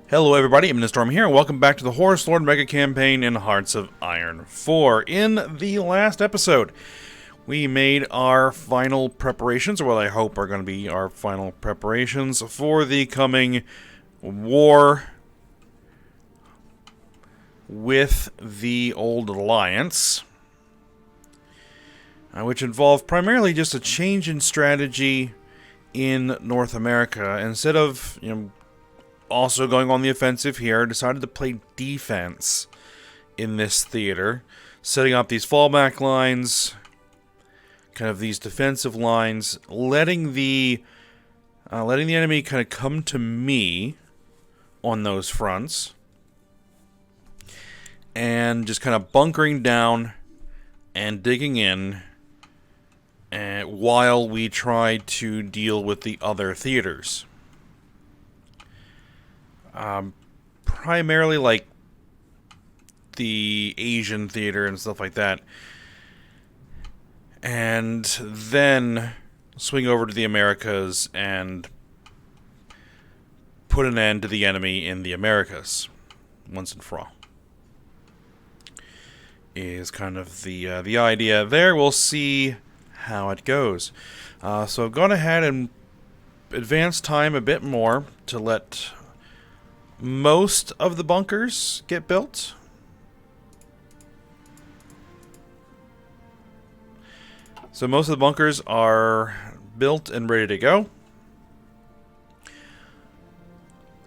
Hello everybody, I'm Storm here, and welcome back to the Horus Lord Mega Campaign in Hearts of Iron 4. In the last episode, we made our final preparations, or what I hope are going to be our final preparations for the coming war with the Old Alliance, which involved primarily just a change in strategy in North America. Instead of, also going on the offensive here, decided to play defense in this theater, setting up these fallback lines, kind of these defensive lines, letting the enemy kind of come to me on those fronts, and just kind of bunkering down and digging in, while we try to deal with the other theaters. Primarily like the Asian theater and stuff like that. And then swing over to the Americas and put an end to the enemy in the Americas once and for all. Is kind of the idea there. We'll see how it goes. So I've gone ahead and advanced time a bit more to let most of the bunkers get built. So most of the bunkers are built and ready to go.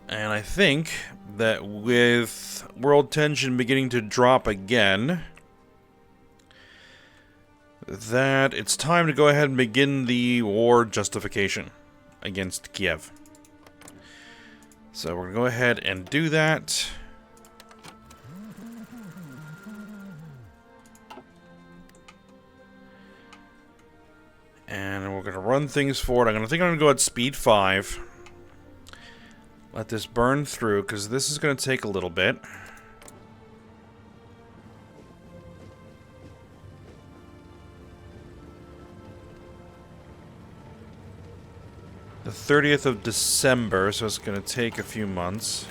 And I think that with world tension beginning to drop again, that it's time to go ahead and begin the war justification against Kiev. So we're going to go ahead and do that. And we're going to run things forward. I'm going to go at speed 5. Let this burn through, because this is going to take a little bit. The 30th of December, so it's going to take a few months.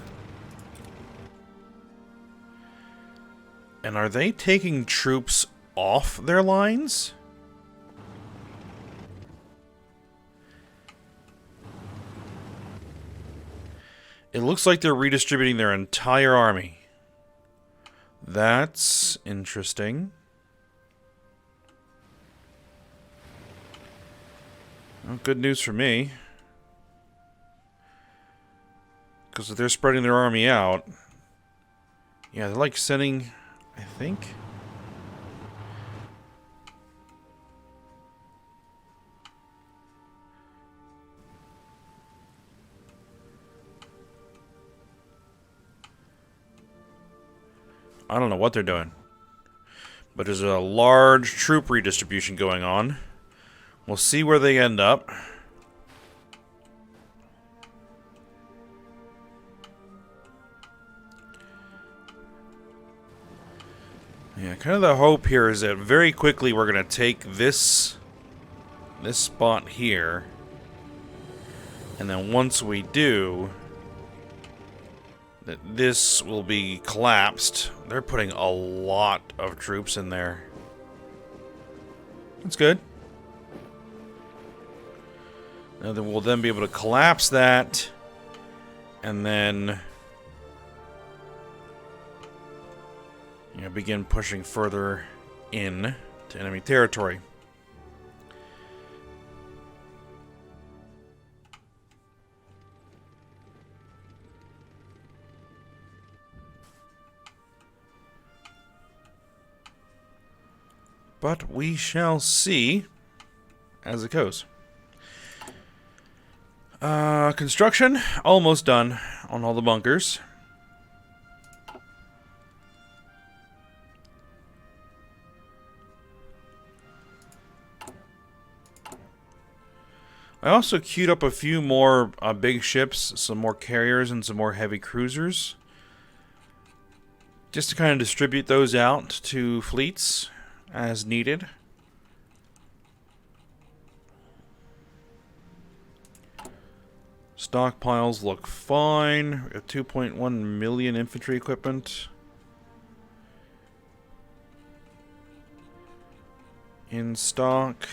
And are they taking troops off their lines? It looks like they're redistributing their entire army. That's interesting. Well, good news for me. Because if they're spreading their army out... Yeah, they're like sending... I think... I don't know what they're doing. But there's a large troop redistribution going on. We'll see where they end up. Yeah, kind of the hope here is that very quickly we're going to take this spot here. And then once we do, that this will be collapsed. They're putting a lot of troops in there. That's good. And then we'll then be able to collapse that. And then... begin pushing further in to enemy territory. But we shall see as it goes. Construction almost done on all the bunkers. I also queued up a few more big ships, some more carriers, and some more heavy cruisers. Just to kind of distribute those out to fleets as needed. Stockpiles look fine. We have 2.1 million infantry equipment in stock.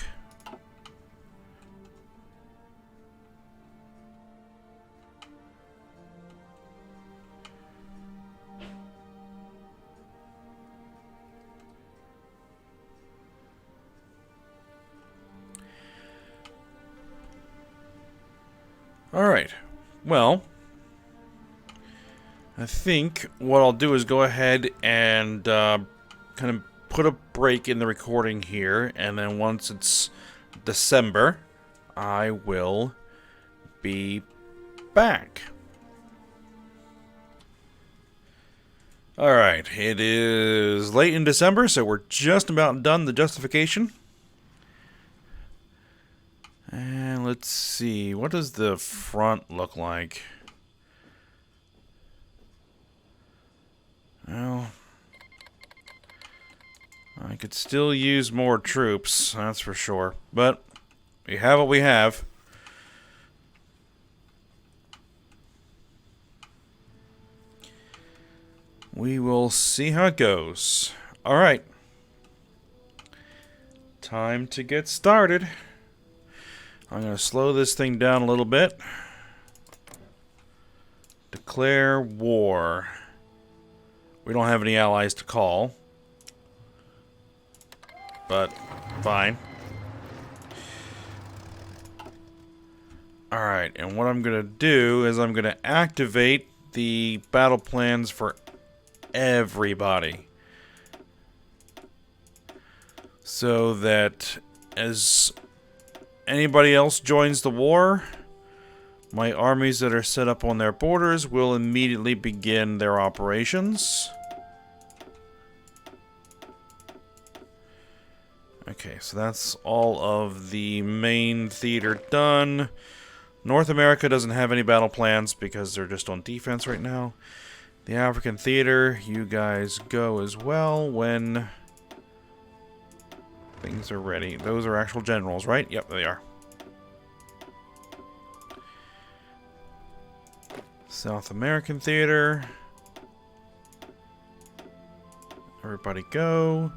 Alright, well, I think what I'll do is go ahead and kind of put a break in the recording here, and then once it's December, I will be back. Alright, it is late in December, so we're just about done the justification. And let's see, what does the front look like? Well, I could still use more troops, that's for sure. But we have what we have. We will see how it goes. Alright. Time to get started. I'm going to slow this thing down a little bit. Declare war. We don't have any allies to call. But, fine. Alright, and what I'm going to do is I'm going to activate the battle plans for everybody. So that as anybody else joins the war, my armies that are set up on their borders will immediately begin their operations. Okay, so that's all of the main theater done. North America doesn't have any battle plans because they're just on defense right now. The African theater, you guys go as well when things are ready. Those are actual generals, right? Yep, they are. South American theater. Everybody go.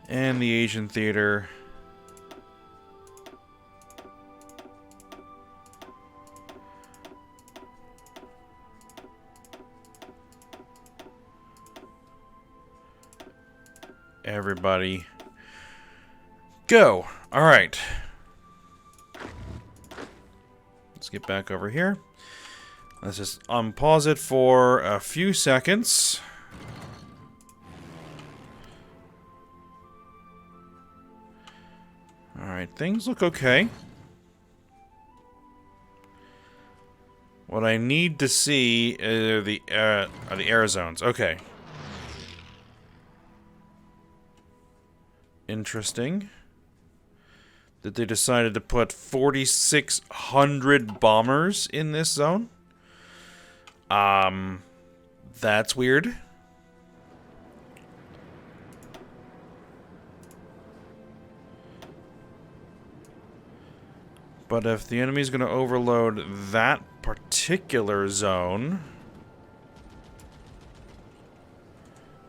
And the Asian theater. Everybody go. All right. Let's get back over here. Let's just unpause it for a few seconds. All right, things look okay. What I need to see are the air zones. Okay. Interesting that they decided to put 4,600 bombers in this zone. That's weird. But if the enemy's going to overload that particular zone,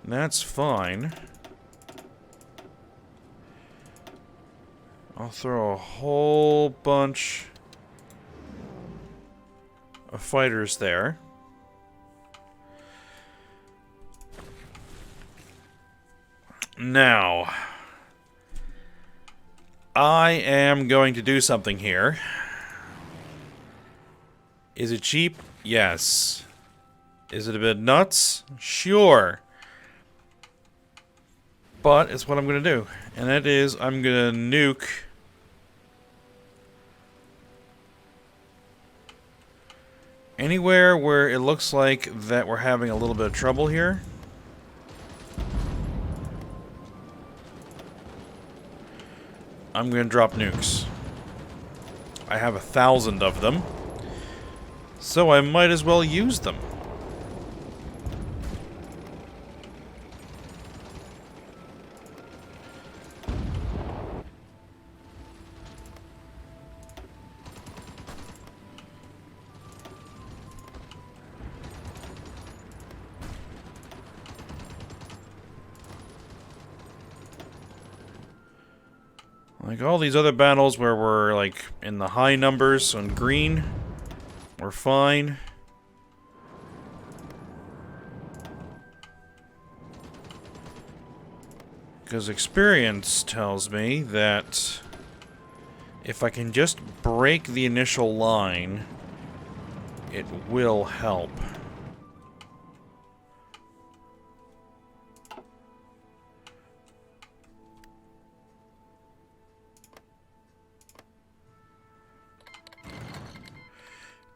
that's fine. I'll throw a whole bunch of fighters there. Now, I am going to do something here. Is it cheap? Yes. Is it a bit nuts? Sure. But it's what I'm going to do. And that is, I'm going to nuke anywhere where it looks like that we're having a little bit of trouble here. I'm going to drop nukes. I have 1,000 of them, so I might as well use them. Like all these other battles where we're like in the high numbers on green, we're fine. Because experience tells me that if I can just break the initial line, it will help.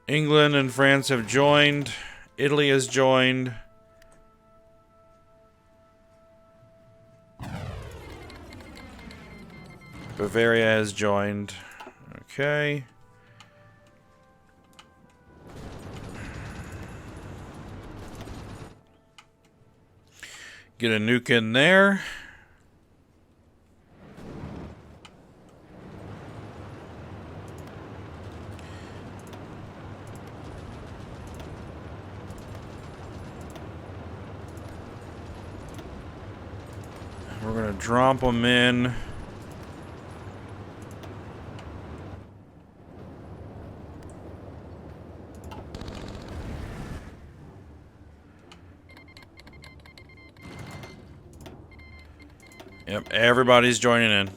England and France have joined. Italy has joined. Bavaria has joined. Okay. Get a nuke in there. We're gonna drop them in. Yep, everybody's joining in.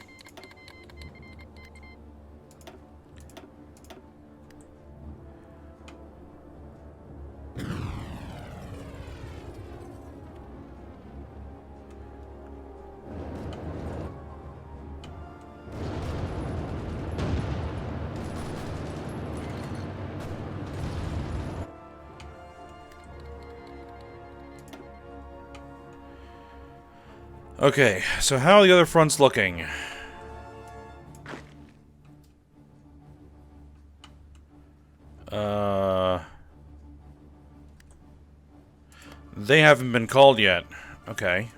Okay, so how are the other fronts looking? They haven't been called yet. Okay.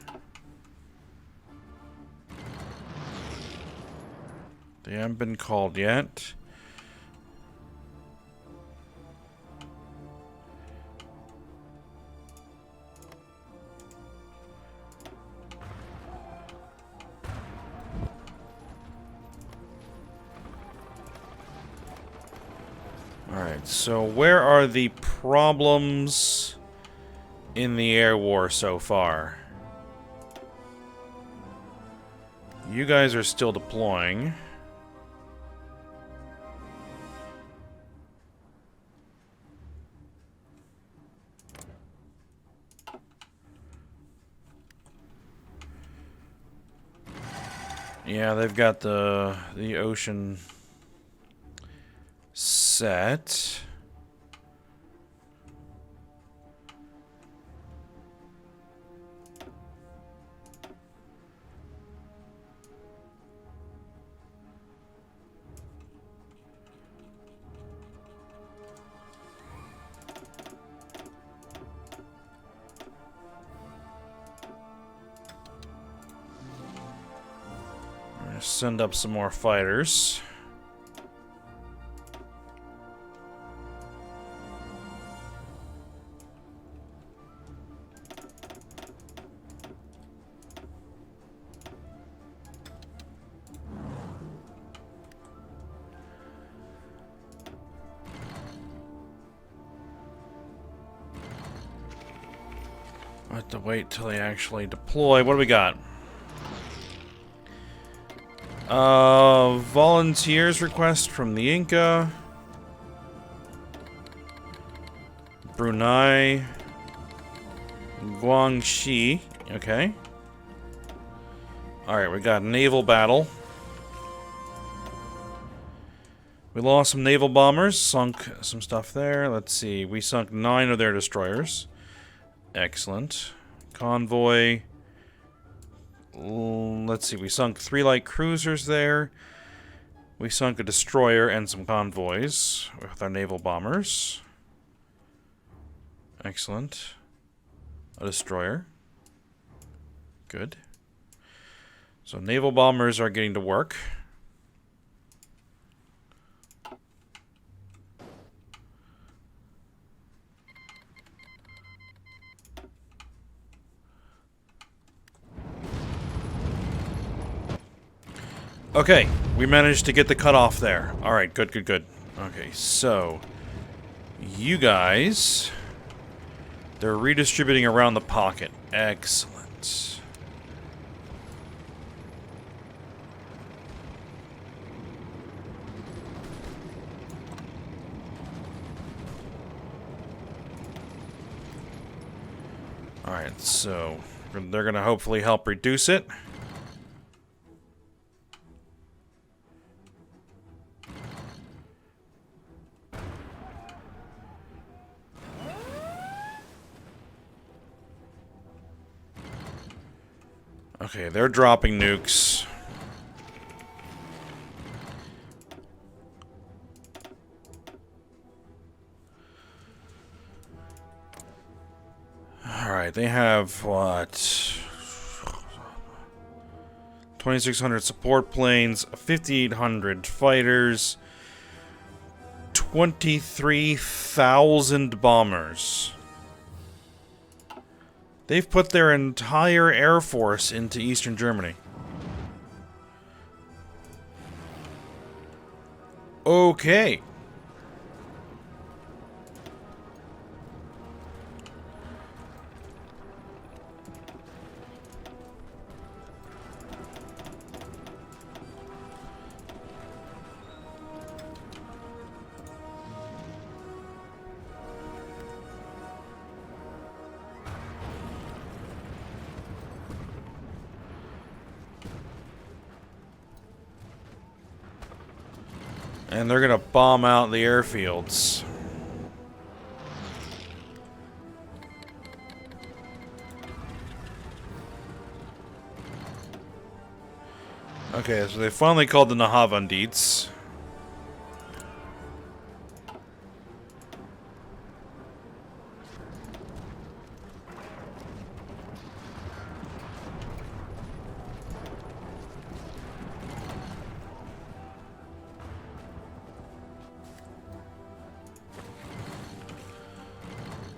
They haven't been called yet. Alright, so where are the problems in the air war so far? You guys are still deploying. Yeah, they've got the ocean set. Send up some more fighters. I have to wait till they actually deploy. What do we got? Volunteers request from the Inca. Brunei. Guangxi. Okay. Alright, we got a naval battle. We lost some naval bombers, sunk some stuff there. Let's see, we sunk 9 of their destroyers. Excellent. Convoy. Let's see, we sunk 3 light cruisers there. We sunk a destroyer and some convoys with our naval bombers. Excellent. A destroyer. Good. So naval bombers are getting to work. Okay, We managed to get the cutoff there. Alright, good, good, good. Okay, so... You guys... They're redistributing around the pocket. Excellent. Alright, so... They're gonna hopefully help reduce it. Okay, they're dropping nukes. Alright, they have, what? 2,600 support planes, 5,800 fighters, 23,000 bombers. They've put their entire air force into Eastern Germany. Okay. And they're gonna bomb out the airfields. Okay, so they finally called the Nahavandits.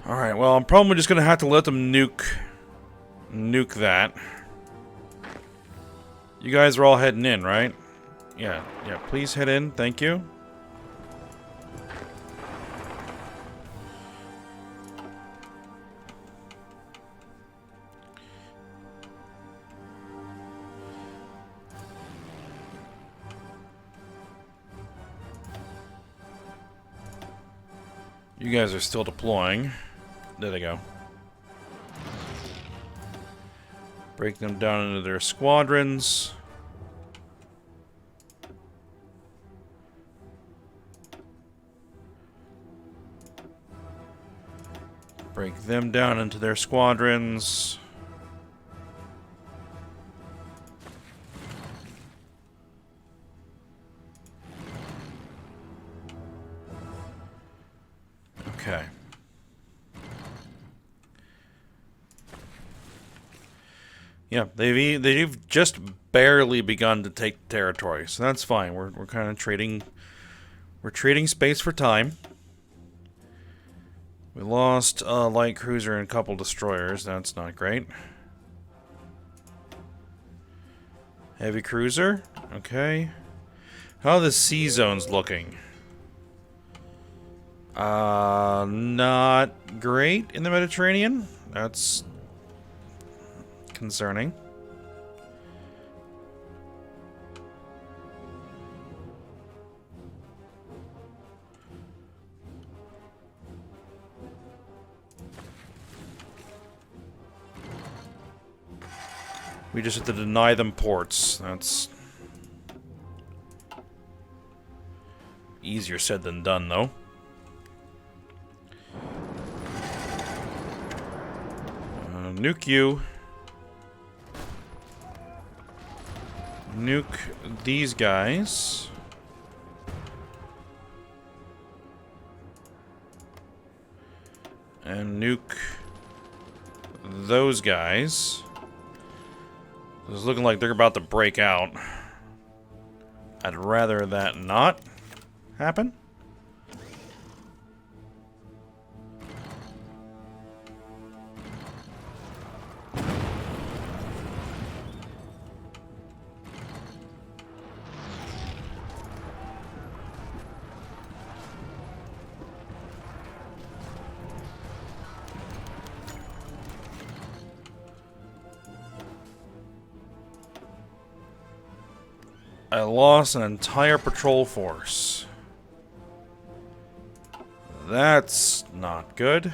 Alright, well, I'm probably just gonna have to let them nuke that. You guys are all heading in, right? Yeah, please head in, thank you. You guys are still deploying. There they go. Break them down into their squadrons. Break them down into their squadrons. Okay. Yeah, they've just barely begun to take territory, so that's fine. We're kind of trading space for time. We lost a light cruiser and a couple destroyers. That's not great. Heavy cruiser, okay. How are the sea zones looking? Not great in the Mediterranean. That's concerning. We just have to deny them ports. That's easier said than done, though. Nuke you. Nuke these guys. And nuke those guys. It's looking like they're about to break out. I'd rather that not happen. I lost an entire patrol force. That's not good.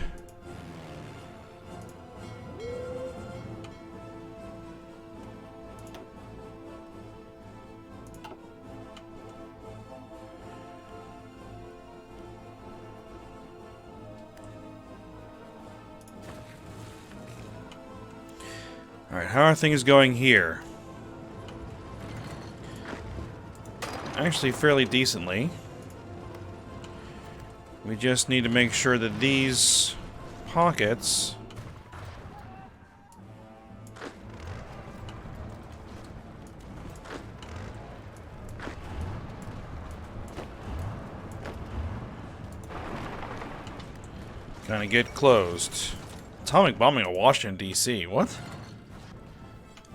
Alright, how are things going here? Actually, fairly decently. We just need to make sure that these pockets kind of get closed. Atomic bombing of Washington, D.C. What?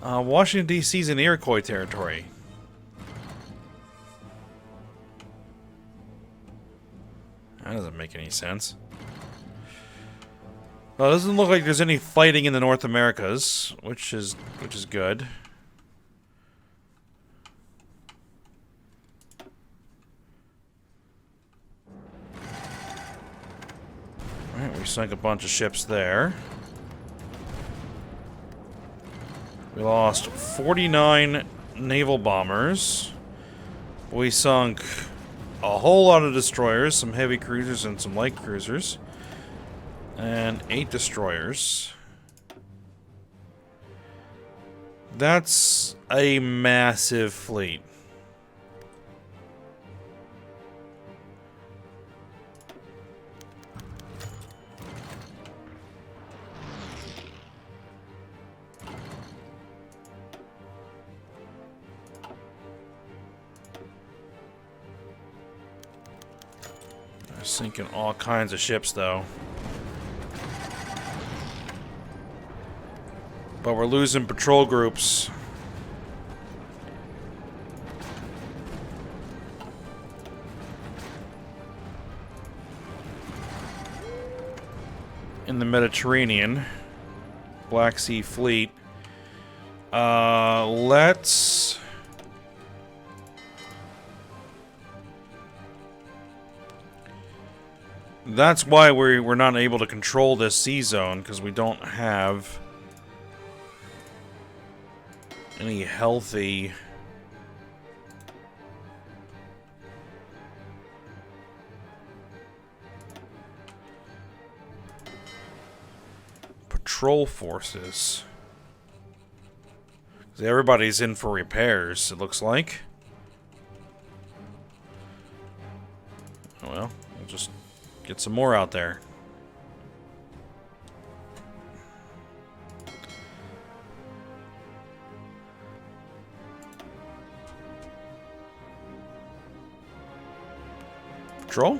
Washington, D.C. is in Iroquois territory. That doesn't make any sense. Well, it doesn't look like there's any fighting in the North Americas, which is good. Alright, we sunk a bunch of ships there. We lost 49 naval bombers. We sunk a whole lot of destroyers, some heavy cruisers and some light cruisers. And 8 destroyers. That's a massive fleet. They're sinking all kinds of ships, though. But we're losing patrol groups. In the Mediterranean. Black Sea Fleet. Let's... That's why we're not able to control this sea zone, because we don't have any healthy patrol forces. Everybody's in for repairs, it looks like. Well, we'll just get some more out there. Patrol?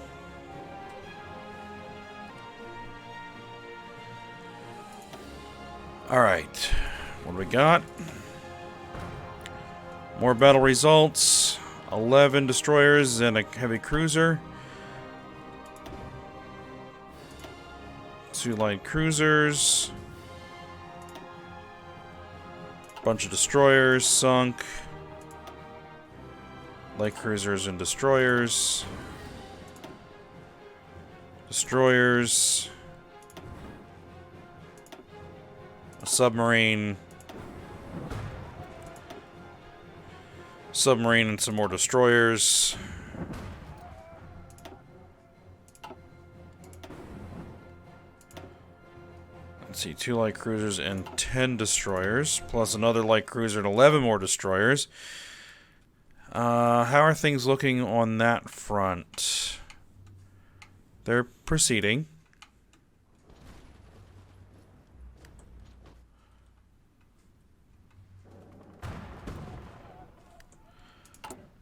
Alright. What do we got? More battle results. 11 destroyers and a heavy cruiser. 2 light cruisers. Bunch of destroyers sunk. Light cruisers and destroyers. Destroyers. A submarine. Submarine and some more destroyers. Let's see, 2 light cruisers and 10 destroyers, plus another light cruiser and 11 more destroyers. How are things looking on that front? They're proceeding.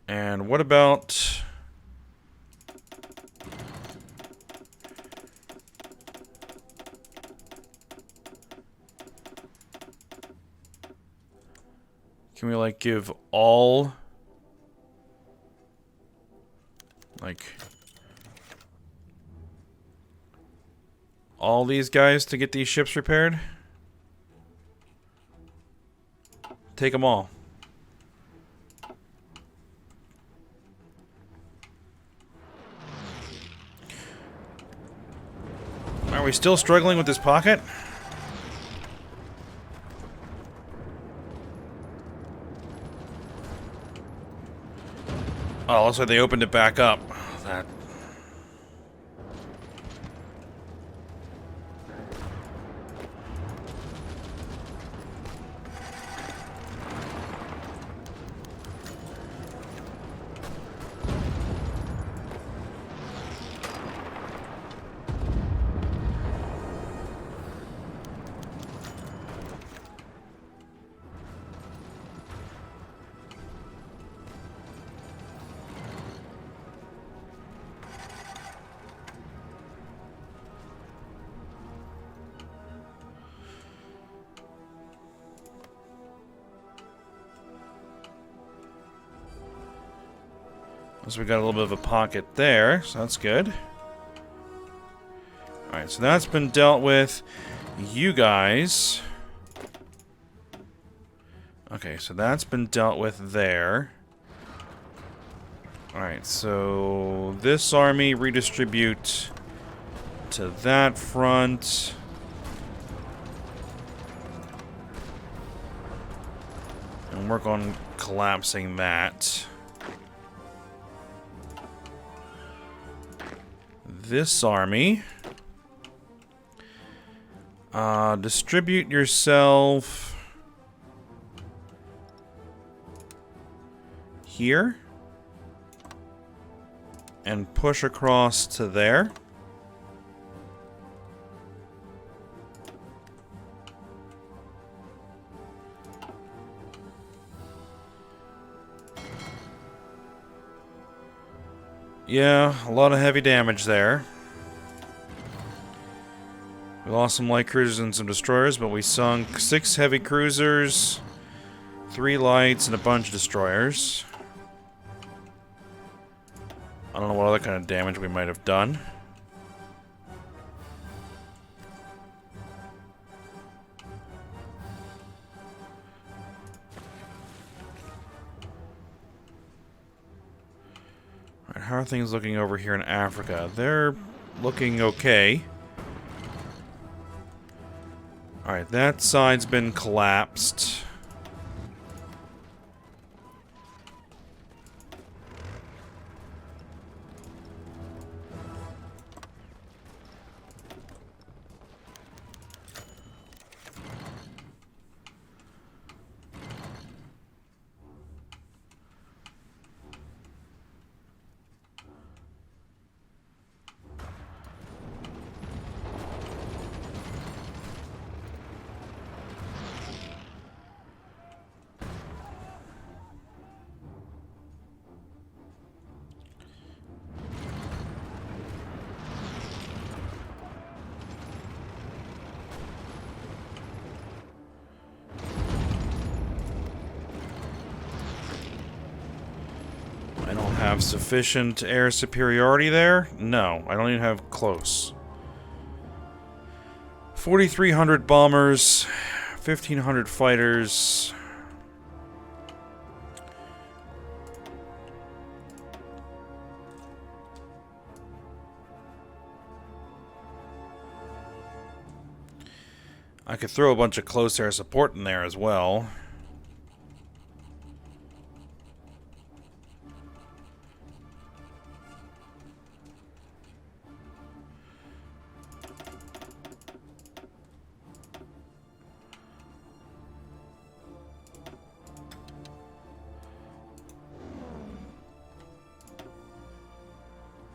And what about... Can we, like, give all... Like... all these guys to get these ships repaired? Take them all. we still struggling with this pocket? Oh, looks like they opened it back up. That... So we got a little bit of a pocket there, so that's good. Alright, so that's been dealt with. You guys... Okay, so that's been dealt with there. Alright, so this army redistribute to that front. And work on collapsing that. This army. Distribute yourself here. And push across to there. Yeah, a lot of heavy damage there. We lost some light cruisers and some destroyers, but we sunk 6 heavy cruisers, 3 lights, and a bunch of destroyers. I don't know what other kind of damage we might have done. Alright, how are things looking over here in Africa? They're looking okay. Alright, that side's been collapsed. I don't have sufficient air superiority there? No, I don't even have close. 4,300 bombers, 1,500 fighters. I could throw a bunch of close air support in there as well.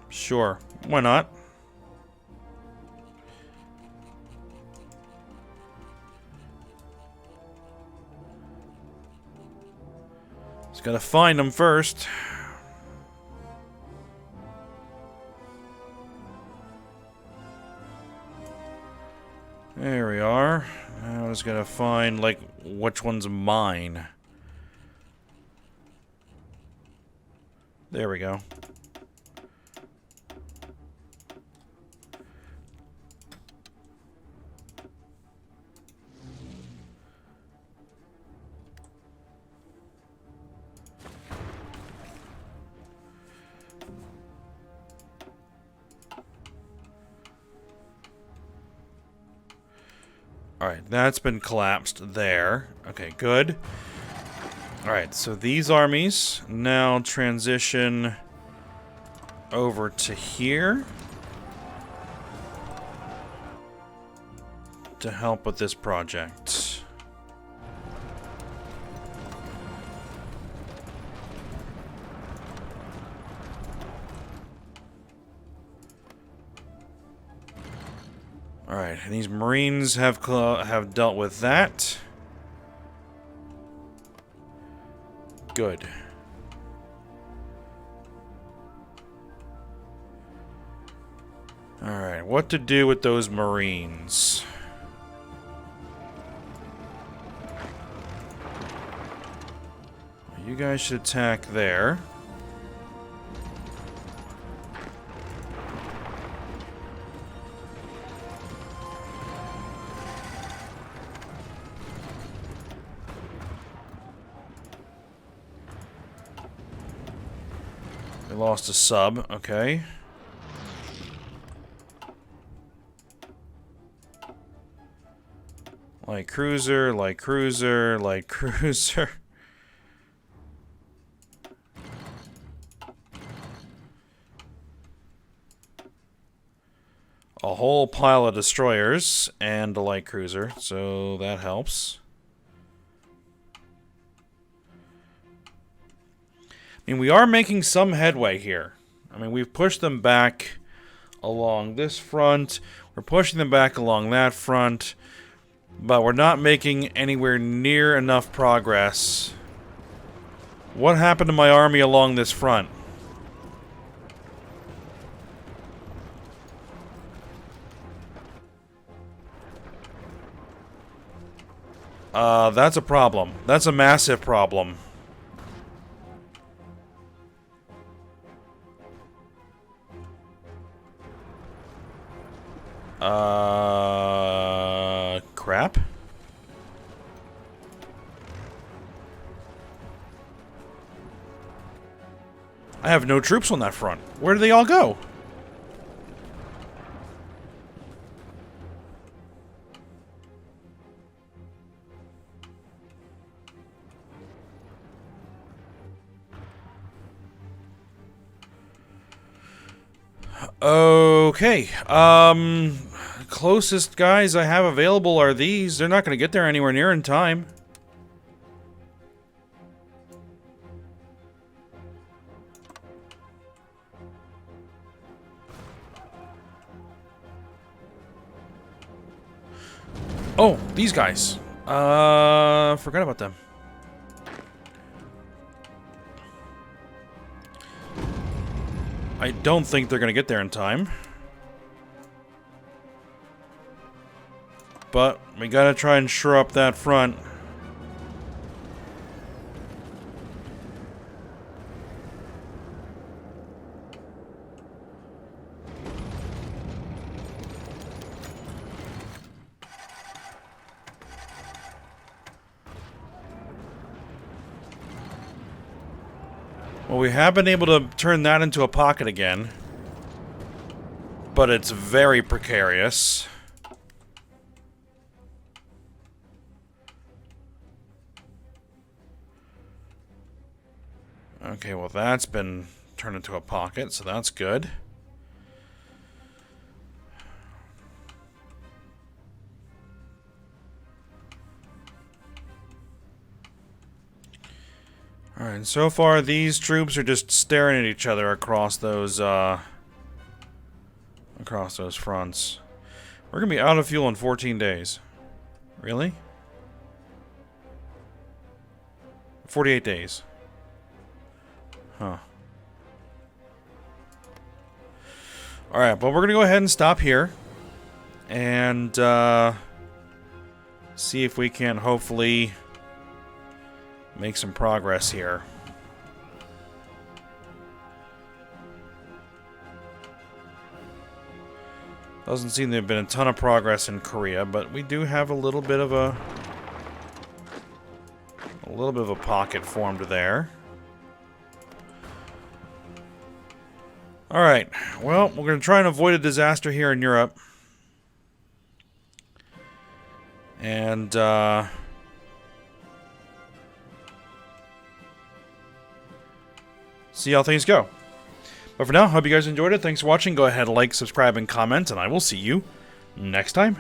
Sure, why not? Just gotta find them first. There we are. Now I just gotta find, like, which one's mine. There we go. Alright, that's been collapsed there. Okay, good. Alright, so these armies now transition over to here to help with this project. Alright, and these Marines have dealt with that. Good. Alright, what to do with those Marines? You guys should attack there. They lost a sub, okay. Light cruiser, light cruiser, light cruiser. A whole pile of destroyers and a light cruiser, so that helps. I mean, we are making some headway here. I mean, we've pushed them back along this front. We're pushing them back along that front. But we're not making anywhere near enough progress. What happened to my army along this front? That's a problem. That's a massive problem. Crap. I have no troops on that front. Where do they all go? Okay, closest guys I have available are these. They're not going to get there anywhere near in time. Oh, these guys. Forgot about them. I don't think they're going to get there in time. But we got to try and shore up that front. Well, we have been able to turn that into a pocket again. But it's very precarious. Okay, well that's been turned into a pocket, so that's good. Alright, so far these troops are just staring at each other across those fronts. We're gonna be out of fuel in 14 days. Really? 48 days. Huh. Alright, but we're gonna go ahead and stop here. And see if we can hopefully make some progress here. Doesn't seem to have been a ton of progress in Korea, but we do have a little bit of a pocket formed there. Alright, well, we're going to try and avoid a disaster here in Europe. And see how things go. But for now, hope you guys enjoyed it. Thanks for watching. Go ahead, like, subscribe, and comment, and I will see you next time.